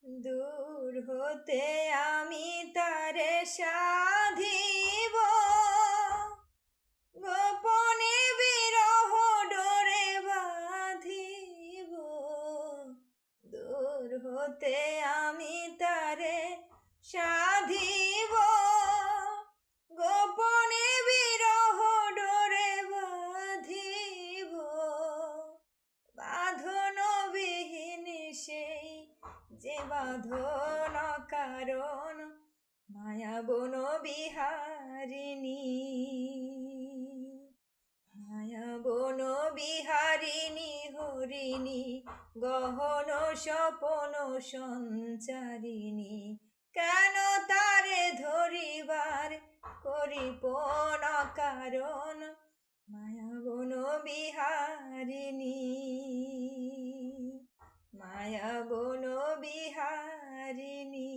দূর হতে আমি তারে সাধিব, গোপনে বিরহ ডোরে বাঁধিব। দূর হতে আমি তারে সাধিব, গোপনে বিরহ ডোরে বাঁধিব। বাঁধন বিহীন সেই যে বাঁধন কারণ, মায়া বন বিহারিণী। মায়া বন বিহারিণী হরিণী, গহন স্বপন সঞ্চারিণী। কেন তারে ধরিবার করিপন কারণ, মায়া বন বিহারিণী। মায়া বন বিহারিণী।